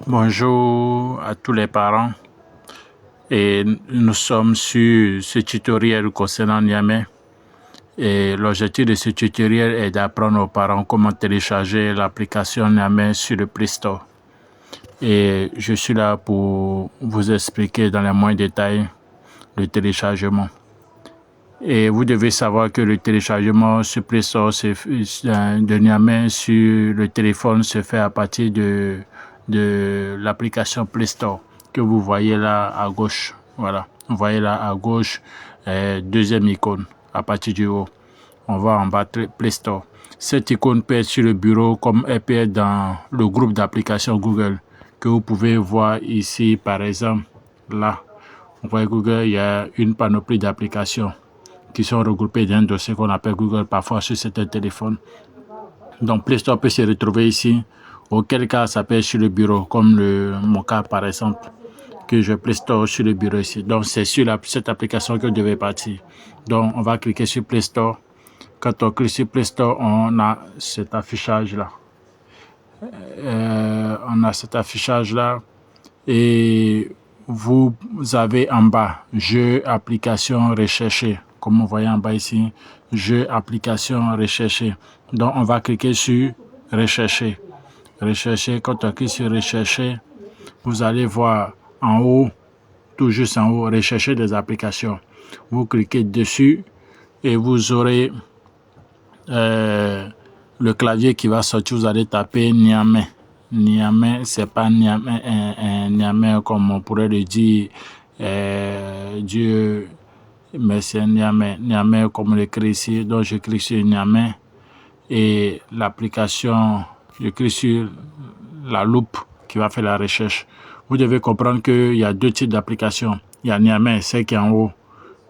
Bonjour à tous les parents et nous sommes sur ce tutoriel concernant Niamey et l'objectif de ce tutoriel est d'apprendre aux parents comment télécharger l'application Niamey sur le Play Store et je suis là pour vous expliquer dans les moindres détails le téléchargement. Et vous devez savoir que le téléchargement sur Play Store de Niamey sur le téléphone se fait à partir de l'application Play Store que vous voyez là à gauche. Voilà, vous voyez là à gauche, deuxième icône à partir du haut. On va en bas Play Store. Cette icône peut être sur le bureau comme elle peut être dans le groupe d'applications Google que vous pouvez voir ici par exemple. Là, vous voyez Google, il y a une panoplie d'applications qui sont regroupés dans un dossier qu'on appelle Google parfois sur certains téléphones. Donc Play Store peut se retrouver ici, auquel cas ça peut être sur le bureau, comme mon cas par exemple, que je Play Store sur le bureau ici. Donc c'est sur cette application que je devais partir. Donc on va cliquer sur Play Store. Quand on clique sur Play Store, on a cet affichage-là. On a cet affichage-là et vous avez en bas Jeux, applications recherchées. Comme vous voyez en bas ici, Jeux, applications recherchées. Donc, on va cliquer sur Rechercher. Rechercher, quand on clique sur Rechercher, vous allez voir en haut, tout juste en haut, Rechercher des applications. Vous cliquez dessus et vous aurez le clavier qui va sortir. Vous allez taper Niamey. Niamey, c'est pas Niamey comme on pourrait le dire, Dieu, mais c'est Niamey. Niamey comme on l'écrit ici. Donc je clique sur Niamey et l'application, je clique sur la loupe qui va faire la recherche. Vous devez comprendre qu'il y a deux types d'applications. Il y a Niamey, celle qui est en haut,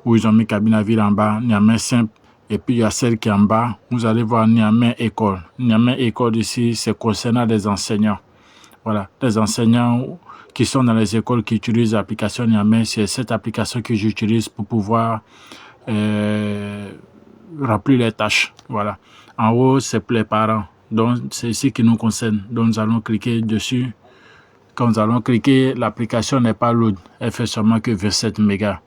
où ils ont mis cabine à ville en bas, Niamey simple. Et puis il y a celle qui est en bas, vous allez voir Niamey École. Niamey École ici, c'est concernant les enseignants. Voilà, les enseignants qui sont dans les écoles qui utilisent l'application Niamey, c'est cette application que j'utilise pour pouvoir remplir les tâches. Voilà. En haut, c'est pour les parents. Donc, c'est ici qui nous concerne. Donc, nous allons cliquer dessus. Quand nous allons cliquer, l'application n'est pas load. Elle fait seulement que 27 mégas.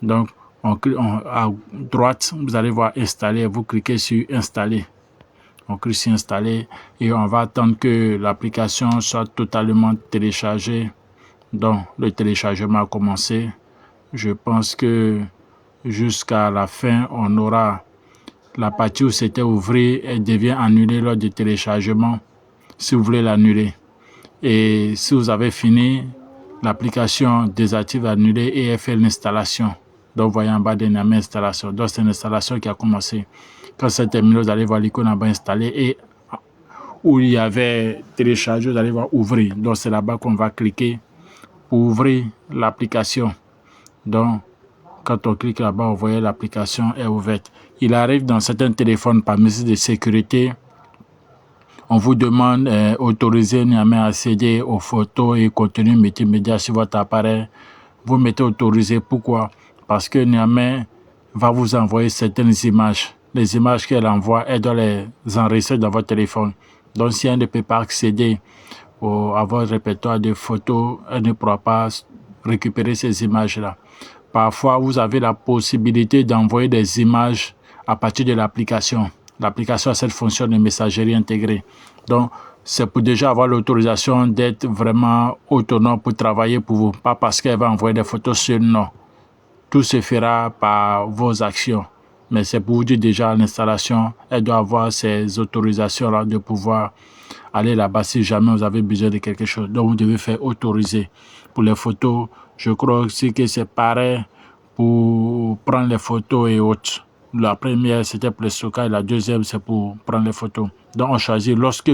Donc, à droite, vous allez voir Installer. Vous cliquez sur Installer. On clique sur Installer et on va attendre que l'application soit totalement téléchargée. Donc, le téléchargement a commencé. Je pense que jusqu'à la fin, on aura la partie où c'était ouvert, elle devient annulée lors du téléchargement, si vous voulez l'annuler. Et si vous avez fini, l'application désactive, annulée et elle fait l'installation. Donc, vous voyez en bas de Niamey installation. Donc, c'est une installation qui a commencé. Quand c'est terminé, vous allez voir l'icône en bas installée et où il y avait téléchargé, vous allez voir ouvrir. Donc, c'est là-bas qu'on va cliquer pour ouvrir l'application. Donc, quand on clique là-bas, vous voyez l'application est ouverte. Il arrive dans certains téléphones par mesure de sécurité, on vous demande d'autoriser Niamey à accéder aux photos et contenus multimédia sur votre appareil. Vous mettez autorisé. Pourquoi? Parce que Niamey va vous envoyer certaines images. Les images qu'elle envoie, elle doit les enregistrer dans votre téléphone. Donc, si elle ne peut pas accéder à votre répertoire de photos, elle ne pourra pas récupérer ces images-là. Parfois, vous avez la possibilité d'envoyer des images à partir de l'application. L'application a cette fonction de messagerie intégrée. Donc, c'est pour déjà avoir l'autorisation d'être vraiment autonome pour travailler pour vous. Pas parce qu'elle va envoyer des photos seules, non. Tout se fera par vos actions. Mais c'est pour vous dire déjà à l'installation, elle doit avoir ces autorisations-là de pouvoir aller là-bas si jamais vous avez besoin de quelque chose. Donc, vous devez faire autoriser. Pour les photos, je crois aussi que c'est pareil pour prendre les photos et autres. La première, c'était pour le stockage. La deuxième, c'est pour prendre les photos. Donc, on choisit lorsque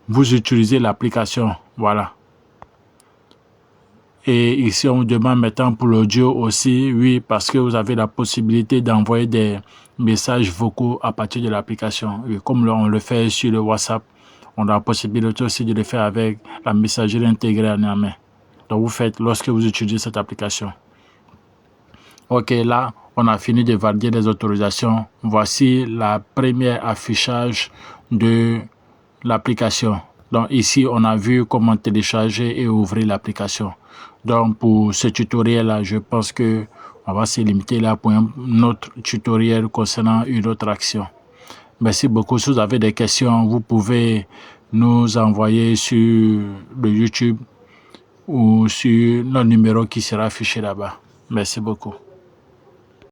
vous utilisez l'application. Voilà. Et ici, on vous demande maintenant pour l'audio aussi. Oui, parce que vous avez la possibilité d'envoyer des messages vocaux à partir de l'application. Et comme on le fait sur le WhatsApp, on a la possibilité aussi de le faire avec la messagerie intégrée à Niamey. Donc, vous faites lorsque vous utilisez cette application. OK, là, on a fini de valider les autorisations. Voici la première affichage de l'application. Donc ici, on a vu comment télécharger et ouvrir l'application. Donc pour ce tutoriel-là, je pense que on va se limiter là pour un autre tutoriel concernant une autre action. Merci beaucoup. Si vous avez des questions, vous pouvez nous envoyer sur le YouTube ou sur le numéro qui sera affiché là-bas. Merci beaucoup.